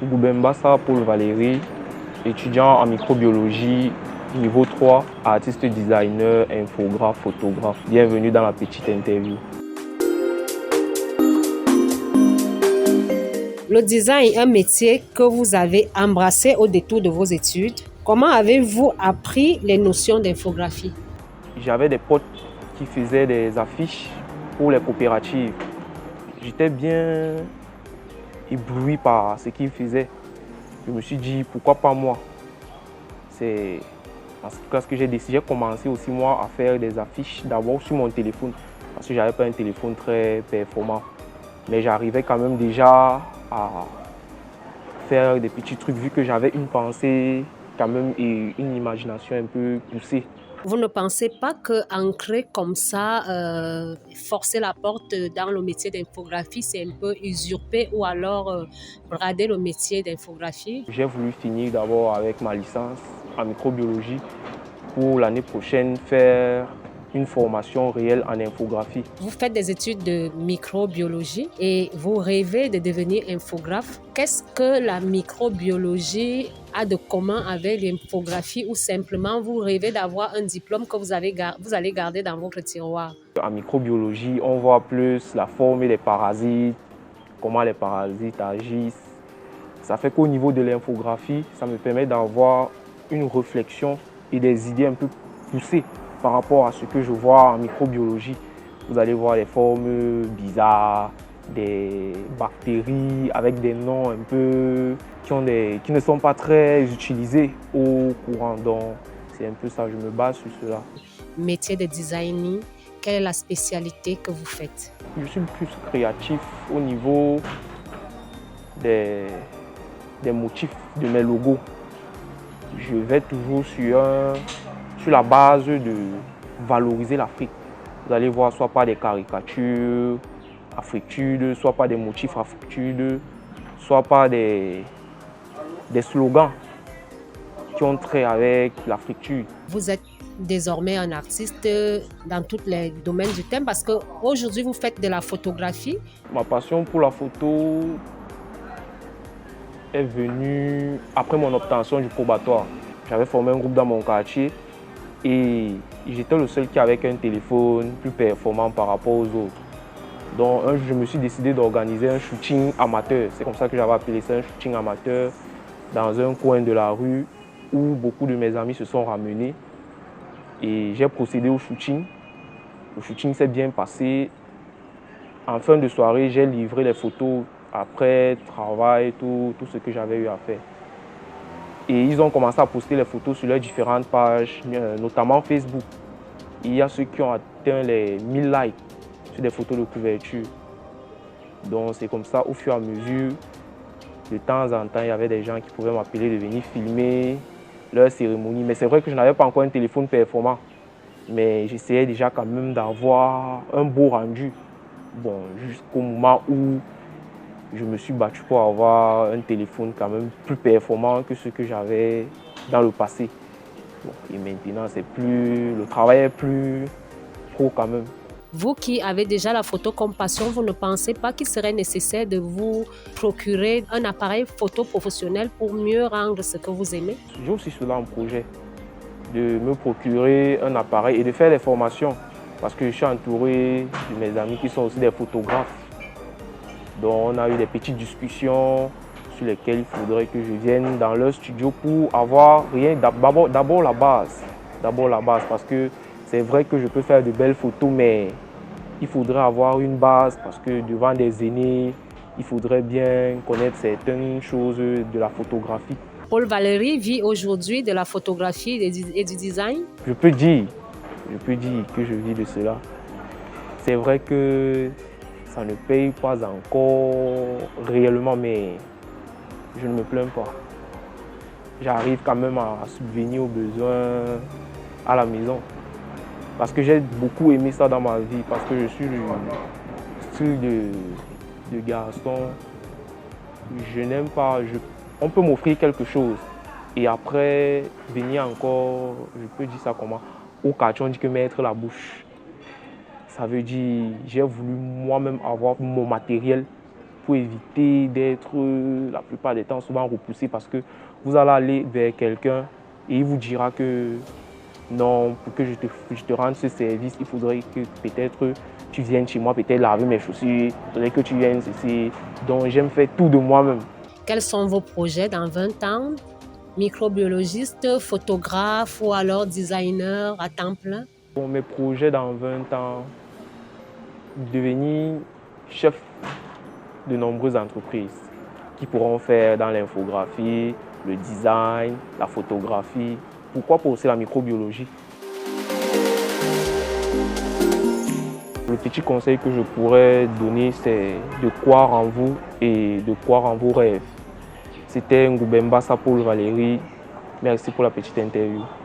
Boubenbassa Paul Valéry, étudiant en microbiologie, niveau 3, artiste designer, infographe, photographe. Bienvenue dans la petite interview. Le design est un métier que vous avez embrassé au détour de vos études. Comment avez-vous appris les notions d'infographie? J'avais des potes qui faisaient des affiches pour les coopératives. J'étais bien ébloui par ce qu'ils faisaient. Je me suis dit, pourquoi pas moi? C'est parce que j'ai décidé, j'ai commencé aussi moi à faire des affiches d'abord sur mon téléphone, parce que je n'avais pas un téléphone très performant. Mais j'arrivais quand même déjà à faire des petits trucs vu que j'avais une pensée quand même et une imagination un peu poussée. Vous ne pensez pas qu'ancrer comme ça, forcer la porte dans le métier d'infographie, c'est un peu usurper ou alors brader le métier d'infographie? J'ai voulu finir d'abord avec ma licence en microbiologie pour l'année prochaine faire une formation réelle en infographie. Vous faites des études de microbiologie et vous rêvez de devenir infographe. Qu'est-ce que la microbiologie a de commun avec l'infographie ou simplement vous rêvez d'avoir un diplôme que vous allez garder dans votre tiroir? En microbiologie, on voit plus la forme des parasites, comment les parasites agissent. Ça fait qu'au niveau de l'infographie, ça me permet d'avoir une réflexion et des idées un peu poussées par rapport à ce que je vois en microbiologie. Vous allez voir les formes bizarres, des bactéries avec des noms un peu qui ne sont pas très utilisés au courant. Donc c'est un peu ça, je me base sur cela. Métier de designer, quelle est la spécialité que vous faites? Je suis le plus créatif au niveau des motifs de mes logos. Je vais toujours sur la base de valoriser l'Afrique. Vous allez voir soit par des caricatures africtudes, soit par des motifs africtudes, soit par des slogans qui ont trait avec l'africtude. Vous êtes désormais un artiste dans tous les domaines du thème parce qu'aujourd'hui vous faites de la photographie. Ma passion pour la photo est venue après mon obtention du probatoire. J'avais formé un groupe dans mon quartier et j'étais le seul qui avait un téléphone plus performant par rapport aux autres. Donc un jour, je me suis décidé d'organiser un shooting amateur. C'est comme ça que j'avais appelé ça, un shooting amateur, dans un coin de la rue où beaucoup de mes amis se sont ramenés. Et j'ai procédé au shooting. Le shooting s'est bien passé. En fin de soirée, j'ai livré les photos après travail, tout ce que j'avais eu à faire. Et ils ont commencé à poster les photos sur leurs différentes pages, notamment Facebook. Il y a ceux qui ont atteint les 1000 likes sur des photos de couverture. Donc c'est comme ça, au fur et à mesure, de temps en temps, il y avait des gens qui pouvaient m'appeler de venir filmer leur cérémonie. Mais c'est vrai que je n'avais pas encore un téléphone performant. Mais j'essayais déjà quand même d'avoir un beau rendu. Bon, jusqu'au moment où je me suis battu pour avoir un téléphone quand même plus performant que ce que j'avais dans le passé. Bon, et maintenant, le travail est plus pro quand même. Vous qui avez déjà la photo comme passion, vous ne pensez pas qu'il serait nécessaire de vous procurer un appareil photo professionnel pour mieux rendre ce que vous aimez? J'ai aussi cela en projet, de me procurer un appareil et de faire des formations. Parce que je suis entouré de mes amis qui sont aussi des photographes. Donc on a eu des petites discussions sur lesquelles il faudrait que je vienne dans leur studio pour avoir rien, d'abord la base. D'abord la base parce que c'est vrai que je peux faire de belles photos, mais il faudrait avoir une base parce que devant des aînés, il faudrait bien connaître certaines choses de la photographie. Paul Valéry vit aujourd'hui de la photographie et du design? Je peux dire que je vis de cela. C'est vrai que ça ne paye pas encore réellement, mais je ne me plains pas. J'arrive quand même à subvenir aux besoins à la maison. Parce que j'ai beaucoup aimé ça dans ma vie, parce que je suis le style de garçon. Je n'aime pas, on peut m'offrir quelque chose. Et après, venir encore, je peux dire ça comment, au quartier, on dit que mettre la bouche. Ça veut dire j'ai voulu moi-même avoir mon matériel pour éviter d'être la plupart des temps souvent repoussé parce que vous allez aller vers quelqu'un et il vous dira que non, pour que je te rende ce service, il faudrait que peut-être tu viennes chez moi, peut-être laver mes chaussures, il faudrait que tu viennes ceci. Donc j'aime faire tout de moi-même. Quels sont vos projets dans 20 ans? Microbiologiste, photographe ou alors designer à temps plein? Pour mes projets dans 20 ans, devenir chef de nombreuses entreprises qui pourront faire dans l'infographie, le design, la photographie, pourquoi pas aussi la microbiologie. Le petit conseil que je pourrais donner, c'est de croire en vous et de croire en vos rêves. C'était Ngubemba Paul Valérie. Merci pour la petite interview.